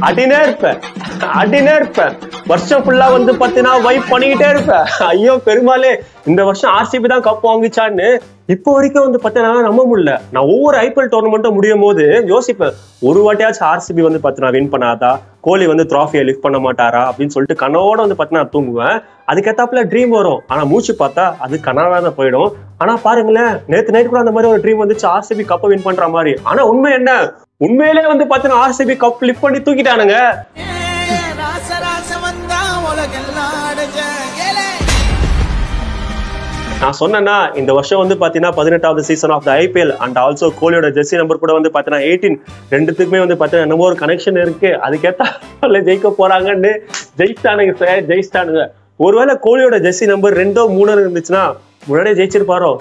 அடினே இருப்பேன் வருஷம் ஃபுல்லா வந்து பாத்தீங்கன்னா வைப் பண்ணிக்கிட்டே இருப்பேன். ஐயோ பெருமாளே, இந்த வருஷம் ஆர்சிபி தான் கப் வாங்கிச்சான்னு இப்போ வரைக்கும் வந்து பாத்தீங்கன்னா நம்ப முடியல. நான் ஒவ்வொரு ஐபிஎல் டோர்னமெண்ட்டும் முடியும் போது யோசிப்பேன், ஒரு வாட்டியாச்சும் ஆர்சிபி வந்து பாத்தீங்கன்னா வின் பண்ணாதா, கோலி வந்து ட்ராஃபியை லிஃப்ட் பண்ண மாட்டாரா அப்படின்னு சொல்லிட்டு கனவோட வந்து பாத்தீங்கன்னா தூங்குவேன். அதுக்கேத்தாப்புல ட்ரீம் வரும், ஆனா மூச்சு பார்த்தா அது கனவா தான் போயிடும். ஆனா பாருங்களேன், நேத்து நைட் கூட அந்த மாதிரி ஒரு ட்ரீம் வந்துச்சு, ஆர்சிபி கப்பை வின் பண்ற மாதிரி. ஆனா உண்மை என்ன, உண்மையிலே வந்து பாத்தீங்கன்னா ஆர்சிபி கப் லிஃப்ட் பண்ணி தூக்கிட்டானுங்க. நான் சொன்னேன்னா இந்த வருஷம் வந்து பாத்தீங்கன்னா 18வது season of the IPL and also கோலியோட ஜெர்சி நம்பர் கூட வந்து பாத்தீங்கன்னா 18 ரெண்டுத்துக்குமே வந்து பாத்தீங்கன்னா என்னமோ ஒரு கனெக்ஷன் இருக்கு. அதுக்கேத்த ஜெயிக்க போறாங்கன்னு ஜெயிச்சிட்டானுங்க. ஒருவேளை கோலியோட ஜெர்சி நம்பர் 2 3 இருந்துச்சுன்னா முன்னாடியே ஜெயிச்சிருப்பாரோ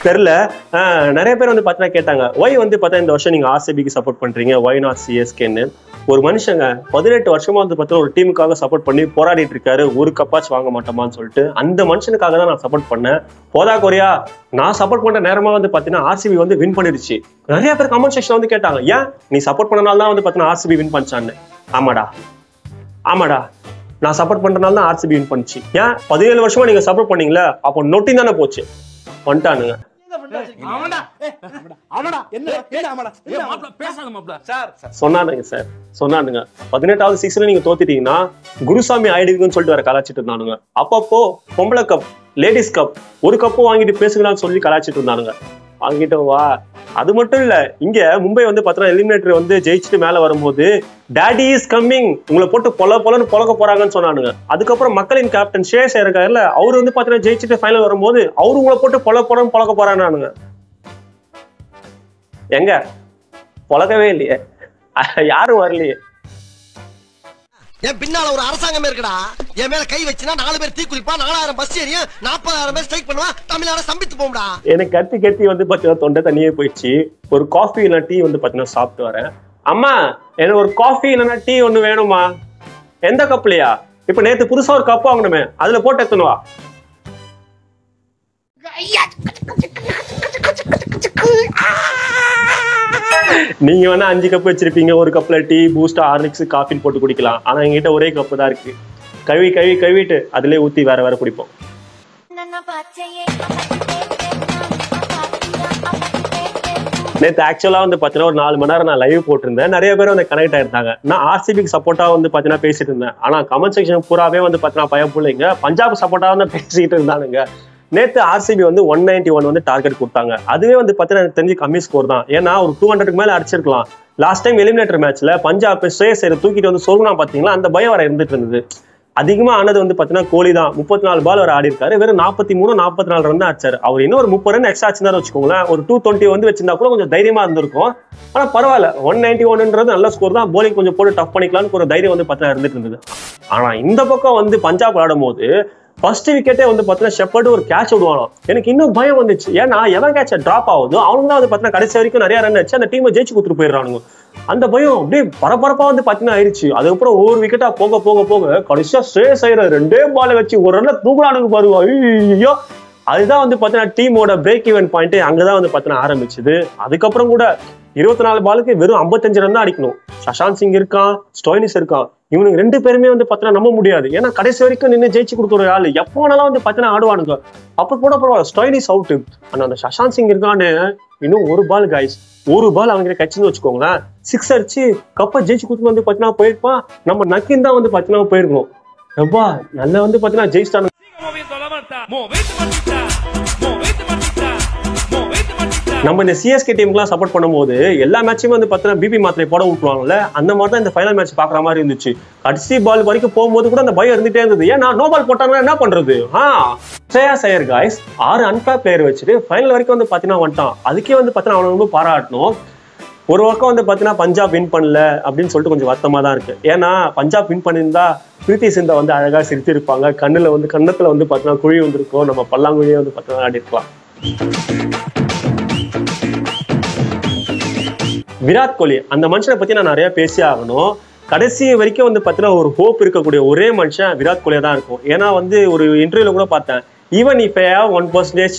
தெரியல. நிறைய பேர் வந்து பாத்தீங்கன்னா கேட்டாங்க, ஒய் வந்து பார்த்தா இந்த வருஷம் நீங்க ஆர்சிபிக்கு சப்போர்ட் பண்றீங்க, ஒய் நாட் சிஎஸ்கேன்னு. ஒரு மனுஷங்க 18 வருஷமா வந்து பார்த்தீங்கன்னா ஒரு டீமுக்காக சப்போர்ட் பண்ணி போராடிட்டு இருக்காரு, ஒரு கப்பாச்சு வாங்க மாட்டோமான்னு சொல்லிட்டு. அந்த மனுஷனுக்காக தான் நான் சப்போர்ட் பண்ணேன். போதா குறையா நான் சப்போர்ட் பண்ற நேரமா வந்து பாத்தீங்கன்னா ஆர்சிபி வந்து வின் பண்ணிடுச்சு. நிறைய பேர் கமெண்ட் செக்ஷன்ல வந்து கேட்டாங்க, ஏன் நீ சப்போர்ட் பண்ணனால தான் வந்து பாத்தீங்கன்னா ஆர்சிபி வின் பண்ணிச்சான்னு. ஆமாடா நான் சப்போர்ட் பண்றதுனால தான் ஆர்சிபி வின் பண்ணிச்சு. ஏன் 17 வருஷமா நீங்க சப்போர்ட் பண்ணீங்களா, அப்போ நொட்டி தானே போச்சு, வந்துட்டானுங்க. சொன்னானுங்க 18வது சீசன்ல நீங்க தோத்துட்டீங்கன்னா குருசாமி ஆயிடுங்கன்னு சொல்லிட்டு வேற கலாச்சிட்டு இருந்தானுங்க. அப்பப்போ பொம்பளை கப், லேடிஸ் கப் ஒரு கப்பும் வாங்கிட்டு பேசுங்களான்னு சொல்லி கலாச்சிட்டு இருந்தானுங்க. வாங்கிட்டு வா. அது மட்டும் இல்ல, இங்க மும்பை வந்து பாத்தீங்கன்னா எலிமினேட்டர் வந்து ஜெயிச்சுட்டு மேல வரும்போது டாடி இஸ் கம்மிங், உங்களை போட்டு பொலன்னு பொழக்க போறாங்கன்னு சொன்னானுங்க. அதுக்கப்புறம் மக்களின் கேப்டன் ஷேஷ் இருக்காருல்ல, அவரு வந்து பாத்தீங்கன்னா ஜெயிச்சுட்டு ஃபைனல் வரும்போது அவரு உங்களை போட்டு பொலன்னு பொழக்க போறானுங்க. எங்க பொழக்கவே இல்லையே, யாரும் வரலையே. என் பின்னால ஒரு அரசாங்கமே இருக்குடா. என் மேல கை வச்சுனா 4 பேர் தீ குளிப்பா, 4000 பஸ் ஏறியும் 40,000 பேர் ஸ்ட்ரைக் பண்ணுவா, தமிழ்நாடு சம்பித்து போம்டா. எனக்கு கத்தி வந்து பாத்தீங்கன்னா தொண்டை தண்ணியே போயிடுச்சு. ஒரு காஃபி இல்ல டீ வந்து பாத்தீங்கன்னா சாப்பிட்டு வரேன். அம்மா எனக்கு ஒரு காஃபி இல்லைன்னா டீ ஒண்ணு வேணுமா? எந்த கப்லயா? இப்ப நேத்து புதுசா ஒரு கப் வாங்கணுமே, அதுல போட்டு எடுத்துனுவா. நீங்க வேணா 5 கப் வச்சிருப்பீங்க, ஒரு கப்ல டீ, பூஸ்ட், ஹார்லிக்ஸ், காஃபின்னு போட்டு குடிக்கலாம். ஆனா எங்கிட்ட ஒரே கப்பு தான் இருக்கு. கழுவிட்டு அதுலயே ஊத்தி வேற குடிப்போம். நேற்று ஆக்சுவலா வந்து பாத்தீங்கன்னா ஒரு 4 மணி நேரம் நான் லைவ் போட்டிருந்தேன். நிறைய பேர் வந்து கனெக்ட் ஆயிருந்தாங்க. நான் ஆர்சிபிக்கு சப்போர்ட்டா வந்து பாத்தீங்கன்னா பேசிட்டு இருந்தேன். ஆனா கமெண்ட் செக்ஷன் பூராவே வந்து பாத்தீங்கன்னா பயம் பிள்ளைங்க பஞ்சாப் சப்போர்ட்டா வந்து பேசிட்டு இருந்தானுங்க. நேத்து ஆர்சிபி வந்து 191 வந்து டார்கெட் கொடுத்தாங்க. அதுவே வந்து பாத்தீங்கன்னா தெரிஞ்சு கம்மி ஸ்கோர் தான். ஏன்னா ஒரு 200க்கு மேல அடிச்சிருக்கலாம். லாஸ்ட் டைம் எலிமினேட்டர் மேட்ச்ல பஞ்சாப் ஸ்ரேயஸ் ஐயரை தூக்கிட்டு வந்து சொருகுனா பாத்தீங்களா, அந்த பயம் வர இருந்துட்டு இருந்தது. அதிகமா ஆனது வந்து பாத்தீங்கன்னா கோலி தான். 34 பால் வர ஆடி இருக்காரு, வெறும் 43-44 ரன் தான் அடிச்சாரு. அவர் இன்னும் ஒரு 30 ரன் எக்ஸ்ட்ரா ஆச்சுன்னு வச்சுக்கோங்களேன், ஒரு 220 வந்து வச்சிருந்தா கூட கொஞ்சம் தைரியமா இருந்திருக்கும். ஆனா பரவாயில்ல, 191ன்றது நல்ல ஸ்கோர் தான். போலிங் கொஞ்சம் போட்டு டஃப் பண்ணிக்கலாம்னு ஒரு தைரியம் வந்து பாத்தீங்கன்னா இருந்துட்டு இருந்தது. ஆனா இந்த பக்கம் வந்து பஞ்சாப் விளையாடும் போது ஃபர்ஸ்ட் விக்கெட்டே வந்து பாத்தீங்கன்னா ஷெப்பர்டு ஒரு கேட்ச் விடுவானோ, எனக்கு இன்னும் பயம் வந்துச்சு. ஏன்னா எவன் கேட்ச டிராப் ஆகுதோ அவங்க தான் வந்து பாத்தீங்கன்னா கடைசி வரைக்கும் நிறைய ரன் அடிச்சு அந்த டீமை ஜெயிச்சு கொடுத்துட்டு போயிடுறானுங்க. அந்த பயம் அப்படியே பரபரப்பா வந்து பாத்தீங்கன்னா ஆயிடுச்சு. அதுக்கப்புறம் ஒவ்வொரு விக்கெட்டா போக கடைசியா ஸ்ரேயஸ் ஐயர் 2 பால் வச்சு ஒரு ரன்ல தூக்குறானுங்க பாருங்க. ஐயோ, அதுதான் வந்து பாத்தீங்கன்னா டீமோட பிரேக் ஈவன் பாயிண்ட் அங்கதான் வந்து பாத்தீங்கன்னா ஆரம்பிச்சுது. அதுக்கப்புறம் கூட 24 பாலுக்கு வெறும் 55 ரன் தான் அடிக்கணும். சஷாந்த் சிங் இருக்கான், ஸ்டோயினிஸ் இருக்கான். இவனுக்கு 2 பேருமே வந்து பாத்தீங்கன்னா நம்ப முடியாது. ஏன்னா கடைசி வரைக்கும் நின்று ஜெயிச்சு கொடுக்குற ஆளு எப்போ வேணாலும் வந்து பாத்தீங்கன்னா ஆடுவானுங்க. அப்ப கூட பரவாயில்ல, ஸ்டோயினிஸ் அவுட். ஆனா அந்த சஷாந்த் சிங் இருக்கான்னு இன்னும் ஒரு பால் கைஸ், ஒரு பால் அவங்க கட்சின்னு வச்சுக்கோங்களேன், 6 அடிச்சு கப்பை ஜெயிச்சு கொடுத்து வந்து பாத்தீங்கன்னா போயிருப்பான். நம்ம நக்கின் தான் வந்து பாத்தீங்கன்னா போயிருக்கணும். எப்பா நல்லா வந்து பாத்தீங்கன்னா ஜெயிச்சிட்டானு. நம்ம இந்த சிஎஸ்கே டீமுக்குலாம் சப்போர்ட் பண்ணும்போது எல்லா மேட்சுமே வந்து பார்த்தீங்கன்னா பிபி மாத்திரை போட விட்டுருவாங்கல்ல, அந்த மாதிரி தான் இந்த ஃபைனல் மேட்ச் பார்க்குற மாதிரி இருந்துச்சு. கடைசி பால் வரைக்கும் போகும்போது கூட அந்த பயம் இருந்துட்டே இருந்தது. ஏன்னா நோ பால் போட்டாங்கன்னா என்ன பண்றது? ஸ்ரேயஸ் ஐயர் காய்ஸ் 6 அன்பேர் பிளேயர் வச்சுட்டு ஃபைனல் வரைக்கும் வந்து பார்த்தீங்கன்னா வந்துட்டான். அதுக்கே வந்து பார்த்தீங்கன்னா அவனை ரொம்ப பாராட்டணும். ஒரு பக்கம் வந்து பார்த்தீங்கன்னா பஞ்சாப் வின் பண்ணல அப்படின்னு சொல்லிட்டு கொஞ்சம் வருத்தமாக தான் இருக்கு. ஏன்னா பஞ்சாப் வின் பண்ணியிருந்தா பிரீத்தி சிந்தா வந்து அழகாக சிரித்திருப்பாங்க, கண்ணத்துல வந்து பார்த்தீங்கன்னா குழி வந்திருக்கும், நம்ம பல்லாங்குழியே வந்து பார்த்தீங்கன்னா ஆடி இருக்கலாம். விராட் கோலி அந்த மனுஷனை பத்தி நான் நிறைய பேசி ஆகணும். கடைசி வரைக்கும் வந்து பாத்தீங்கன்னா ஒரு ஹோப் இருக்கக்கூடிய ஒரே மனுஷன் விராட் கோலியா தான் இருக்கும். ஏன்னா வந்து ஒரு இன்டர்வியூல கூட பார்த்தேன், even if I have 1%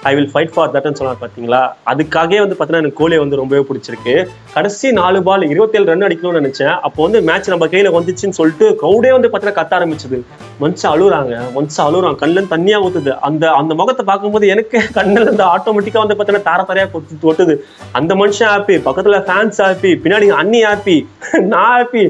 I will fight for தட்னு சொன்னார் பார்த்தீங்களா, அதுக்காகவே வந்து பார்த்தீங்கன்னா எனக்கு கோலியை வந்து ரொம்பவே பிடிச்சிருக்கு. கடைசி 4 பால் 27 ரன் அடிக்கணும்னு நினைச்சேன். அப்போ வந்து மேட்ச் நம்ம கையில வந்துச்சுன்னு சொல்லிட்டு க்ரௌடே வந்து பார்த்தீங்கன்னா கத்த ஆரம்பிச்சது. மனுஷன் அழுறாங்க, கண்ணுல தண்ணியா ஊத்துது. அந்த முகத்தை பார்க்கும்போது எனக்கு கண்ணுல இருந்து ஆட்டோமேட்டிக்கா வந்து பார்த்தீங்கன்னா தாரத்தாரையா கொட்டுது. அந்த மனுஷன் ஹாப்பி, பக்கத்துல ஃபேன்ஸ் ஹாப்பி, பின்னாடி அண்ணி ஹாப்பி, நான் ஹாப்பி.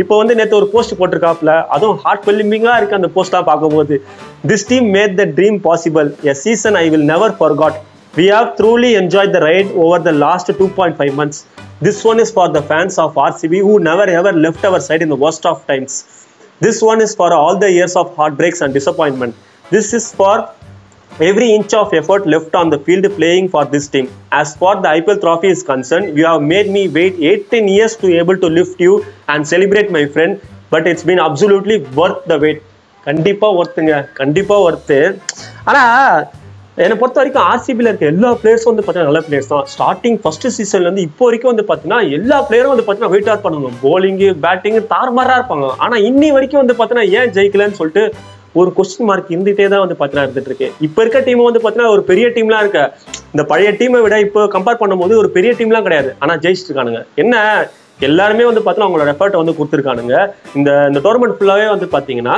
இப்போ வந்து நேற்று ஒரு போஸ்ட் போட்டிருக்காப்ல, அதுவும் ஹார்ட் வெல்மிங்கா இருக்கு அந்த போஸ்ட்லாம் பார்க்கும்போது. This team made the dream possible, a season I will never forgot. We have truly enjoyed the ride over the last 2.5 months. This one is for the fans of RCB who never ever left our side in the worst of times. This one is for all the years of heartbreaks and disappointment. This is for every inch of effort left on the field playing for this team. As far the IPL trophy is concerned, you have made me wait 18 years to able to lift you and celebrate my friend, but it's been absolutely worth the wait. கண்டிப்பா worth. ஆனா என்னை பொறுத்த வரைக்கும் ஆர்சிபியில் இருக்க எல்லா பிளேயர்ஸும் வந்து பார்த்தீங்கன்னா நல்ல பிளேயர்ஸ் தான். ஸ்டார்டிங் ஃபர்ஸ்ட் சீசன்லேருந்து இப்போ வரைக்கும் வந்து பார்த்தீங்கன்னா எல்லா பிளேயரும் வந்து பார்த்தீங்கன்னா வெயிட் ஆட் பண்ணுவாங்க. போலிங்கு பேட்டிங்கு தாறுமாறாக இருப்பாங்க. ஆனால் இன்னி வரைக்கும் வந்து பார்த்தீங்கன்னா ஏன் ஜெயிக்கலன்னு சொல்லிட்டு ஒரு கொஸ்டின் மார்க் இருந்துகிட்டே தான் வந்து பார்த்தீங்கன்னா இருந்துட்டு இருக்கு. இப்போ இருக்க டீம் வந்து பார்த்தீங்கன்னா ஒரு பெரிய டீம்லாம் இருக்க, இந்த பழைய டீமை விட இப்போ கம்பேர் பண்ணும்போது ஒரு பெரிய டீம்லாம் கிடையாது. ஆனால் ஜெயிச்சுட்டு இருக்கானுங்க. என்ன எல்லாருமே வந்து பார்த்தீங்கன்னா அவங்களோட எஃபர்ட்டை வந்து கொடுத்துருக்கானுங்க. இந்த டோர்னமெண்ட் ஃபுல்லாகவே வந்து பார்த்தீங்கன்னா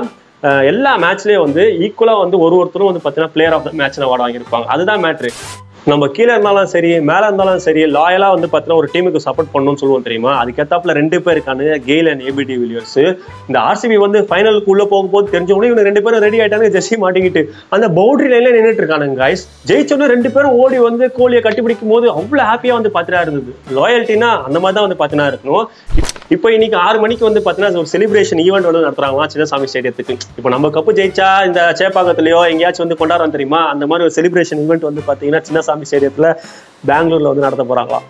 எல்லா மேட்ச்லயும் வந்து ஈக்குவலா வந்து ஒருத்தரும் வந்து பார்த்தீங்கன்னா player of the match award வாங்கியிருப்பாங்க. அதுதான் மேட்ரு. நம்ம கீழே இருந்தாலும் சரி மேலே இருந்தாலும் சரி லாயலா வந்து பார்த்தீங்கன்னா ஒரு டீமுக்கு சப்போர்ட் பண்ணணும்னு சொல்லுவோம் தெரியுமா. அதுக்கேத்தாப்புல 2 பேர் இருக்கானு, கெயில் அண்ட் ஏபி டிவிலியர்ஸ். இந்த ஆர்சிபி வந்து ஃபைனலுக்கு உள்ள போகும்போது தெரிஞ்சவொடனே இவங்க 2 பேரும் ரெடி ஆயிட்டாங்க, ஜெர்சி மாட்டிக்கிட்டு அந்த பவுண்டரி லைன்ல நின்றுட்டு இருக்கானுங்க கைஸ். ஜெயிச்சோன்னு 2 பேரும் ஓடி வந்து கோலியை கட்டிப்பிடிக்கும் போது அவ்வளவு ஹாப்பியா வந்து பார்த்தீங்கன்னா இருந்தது. லாயல்ட்டினா அந்த மாதிரி தான் வந்து பார்த்தீங்கன்னா இருக்கணும். இப்போ இன்னைக்கு 6 மணிக்கு வந்து பார்த்தீங்கன்னா ஒரு செலிப்ரேஷன் ஈவெண்ட் வந்து நடத்துறாங்களா சின்னசாமி ஸ்டேடியத்துக்கு. இப்போ நம்ம கப்பு ஜெயிச்சா இந்த சேப்பாக்கத்துலயோ எங்கேயாச்சும் வந்து கொண்டாடுறோம் தெரியுமா, அந்த மாதிரி ஒரு செலிப்ரேஷன் ஈவெண்ட் வந்து பார்த்தீங்கன்னா சின்னசாமி ஸ்டேடியத்துல பெங்களூர்ல வந்து நடத்த போறாங்களா.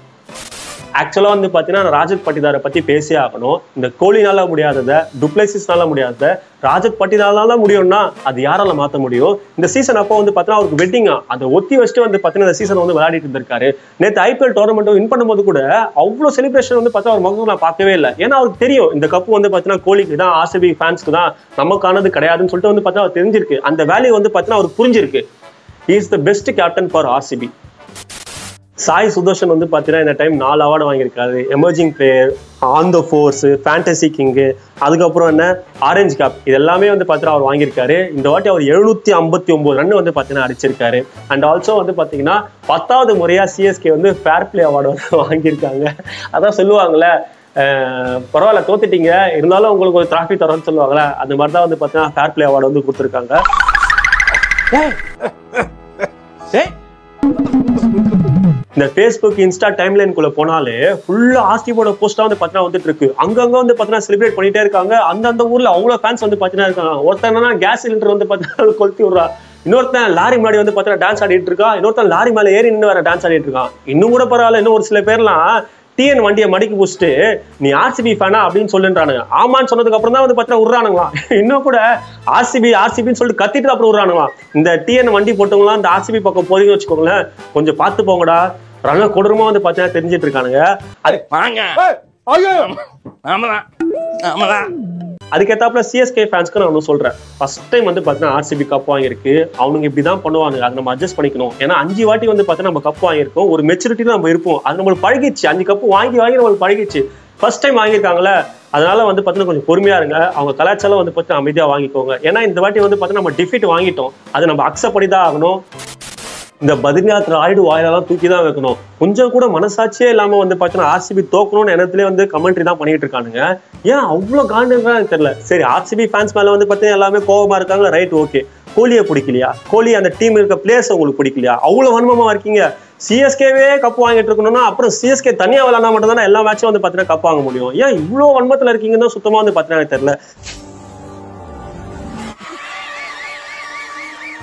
ஆக்சுவலா வந்து பாத்தீங்கன்னா ராஜத் பட்டிதாரை பத்தி பேசியே ஆகணும். இந்த கோலினால முடியாததை, டுப்ளேசிஸ்னால முடியாததை ராஜத் பட்டிதாரால முடியும்னா அது யாரால மாத்த முடியும். இந்த சீசன் அப்போ வந்து பாத்தீங்கன்னா அவருக்கு வெட்டிங்கா அதை ஒத்தி வச்சுட்டு வந்து பாத்தீங்கன்னா இந்த சீசன் வந்து விளையாடிட்டு இருந்திருக்காரு. நேற்று ஐபிஎல் டோர்னமெண்ட் வின் பண்ணும்போது கூட அவ்வளவு செலிப்ரேஷன் வந்து பார்த்தா அவர் முகம் நான் பார்க்கவே இல்லை. ஏன்னா அவருக்கு தெரியும் இந்த கப்பு வந்து பாத்தீங்கன்னா கோலிக்கு தான், ஆர்சிபி ஃபேன்ஸ்க்கு தான், நமக்கானது கிடையாதுன்னு சொல்லிட்டு வந்து பார்த்தா அவர் தெரிஞ்சிருக்கு. அந்த வேல்யூ வந்து பாத்தீங்கன்னா அவருக்கு புரிஞ்சிருக்கு. He is the best captain for RCB. Sai Sudarshan வந்து பார்த்தீங்கன்னா இந்த டைம் 4 அவார்டு வாங்கியிருக்காரு. Emerging player, on the force, fantasy king, அதுக்கப்புறம் என்ன ஆரஞ்சு கேப், இது எல்லாமே வந்து பார்த்தீங்கன்னா அவர் வாங்கியிருக்காரு. இந்த வாட்டி அவர் 759 ரன் வந்து பார்த்தீங்கன்னா அடிச்சிருக்காரு. அண்ட் ஆல்சோ வந்து பார்த்தீங்கன்னா 10வது முறையாக சிஎஸ்கே வந்து ஃபேர் பிளே அவார்டு வந்து வாங்கியிருக்காங்க. அதான் சொல்லுவாங்களே, பரவாயில்ல தோத்துட்டீங்க இருந்தாலும் உங்களுக்கு ஒரு டிராஃபி தரோன்னு சொல்லுவாங்களே, அந்த மாதிரி தான் வந்து பார்த்தீங்கன்னா ஃபேர் பிளே அவார்டு வந்து கொடுத்துருக்காங்க. இந்த ஃபேஸ்புக், இன்ஸ்டா டைம்லைனுக்குள்ள போனாலே ஃபுல்லா ஆர்சிபியோட போஸ்டா வந்து பாத்தீங்கன்னா வந்துட்டு இருக்கு. அங்கங்க வந்து பாத்தீங்கன்னா செலிப்ரேட் பண்ணிட்டே இருக்காங்க. அந்த ஊர்ல அவ்வளவு ஃபேன்ஸ் வந்து பாத்தீங்கன்னா இருக்காங்க. ஒருத்தனா கேஸ் சிலிண்டர் வந்து பாத்தீங்கன்னா கொளுத்தி விடுறா, இன்னொருத்தன் லாரி முன்னாடி வந்து பாத்தீங்கன்னா டான்ஸ் ஆடிட்டு இருக்கா, இன்னொருத்தன் லாரி மேல ஏறி நின்று வேற டான்ஸ் ஆடிட்டு இருக்கான். இன்னும் கூட பரவாயில்ல, இன்னும் ஒரு சில பேர்லாம் டிஎன் வண்டியை மடிக்கி பூச்சிட்டு நீ ஆர்சிபி ஃபேனா அப்படின்னு சொல்லுன்றானுங்க. ஆமான்னு சொன்னதுக்கு அப்புறம் தான் வந்து பார்த்தீங்கன்னா விடுறானுங்களா. இன்னும் கூட ஆர்சிபின்னு சொல்லிட்டு கத்திட்டு அப்புறம் விடுறானுங்களா. இந்த டிஎன் வண்டி போட்டவங்களாம் இந்த ஆர்சிபி பக்கம் போறீங்கன்னு வச்சுக்கோங்களேன், கொஞ்சம் பார்த்து போங்கடா, ரன்ன கொடூரமா வந்து பார்த்தீங்கன்னா தெரிஞ்சிட்டு இருக்கானுங்க. அதுக்கேத்தாப்புல சிஎஸ்கே ஃபேன்ஸ்க்கு நான் ஒன்று சொல்றேன். ஃபர்ஸ்ட் டைம் வந்து பார்த்தீங்கன்னா ஆர்சிபி கப் வாங்கியிருக்கு. அவனுங்க இப்படிதான் பண்ணுவாங்க, அதை நம்ம அட்ஜஸ்ட் பண்ணிக்கணும். ஏன்னா 5 வாட்டி வந்து பார்த்தீங்கன்னா நம்ம கப் வாங்கியிருக்கோம், ஒரு மெச்சூரிட்டியில நம்ம இருப்போம். அது நம்மளுக்கு பழகிச்சு. 5 கப்பு வாங்கி நம்மளுக்கு பழகிச்சு. ஃபர்ஸ்ட் டைம் வாங்கியிருக்காங்களே, அதனால வந்து பார்த்தீங்கன்னா கொஞ்சம் பொறுமையா இருங்க. அவங்க கலாச்சாரம் வந்து பார்த்தீங்கன்னா அமைதியா வாங்கிக்கோங்க. ஏன்னா இந்த வாட்டி வந்து பார்த்தீங்கன்னா நம்ம டிஃபீட் வாங்கிட்டோம், அதை நம்ம அக்செப்ட் பண்ணி தான் ஆகணும். இந்த பத்ரிநாத் ராயுடு வாயிலெல்லாம் தூக்கி தான் வைக்கணும். கொஞ்சம் கூட மனசாட்சியே இல்லாம வந்து பார்த்தீங்கன்னா ஆர்சிபி தோக்கணும்னு எண்ணத்திலே வந்து கமெண்ட்ரி தான் பண்ணிட்டு இருக்கானுங்க. ஏன் அவ்வளோ காண்டுன்னு தெரியல. சரி, ஆர்சிபி ஃபேன்ஸ் மேல வந்து பார்த்தீங்கன்னா எல்லாமே கோபமா இருக்காங்க, ரைட், ஓகே. கோலியை பிடிக்கலையா? கோலி அந்த டீம் இருக்க பிளேயர்ஸ் உங்களுக்கு பிடிக்கலையா? அவ்வளோ வன்மமா இருக்கீங்க. சிஎஸ்கேவே கப் வாங்கிட்டு இருக்கணும்னா அப்புறம் சிஎஸ்கே தனியா விளையாட மட்டும் தானே எல்லா மேட்சும் வந்து பார்த்தீங்கன்னா கப் வாங்க முடியும். ஏன் இவ்வளோ வன்மத்தில் இருக்கீங்கன்னு தான் சுத்தமா வந்து பார்த்தீங்கன்னா தெரியல.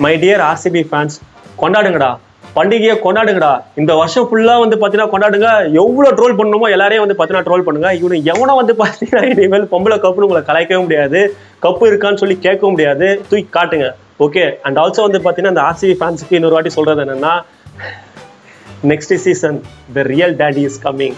மை டியர் ஆர்சிபி ஃபேன்ஸ், கொண்டாடுங்கடா, பண்டிகையை கொண்டாடுங்கடா. இந்த வருஷம் ஃபுல்லா வந்து பாத்தீங்கன்னா கொண்டாடுங்க. எவ்வளவு ட்ரோல் பண்ணணுமோ எல்லாரையும் வந்து பாத்தீங்கன்னா ட்ரோல் பண்ணுங்க. இவனு எவனை வந்து பாத்தீங்கன்னா இனிமேல் பொம்பளை கப்புன்னு உங்களை கலாய்க்கவே முடியாது, கப்பு இருக்கான்னு சொல்லி கேட்கவும் முடியாது, தூக்கி காட்டுங்க. ஓகே. அண்ட் ஆல்சோ வந்து பாத்தீங்கன்னா இந்த ஆர்சிபி ஃபேன்ஸுக்கு இன்னொரு வாட்டி சொல்றது என்னன்னா, next season the real daddy is coming.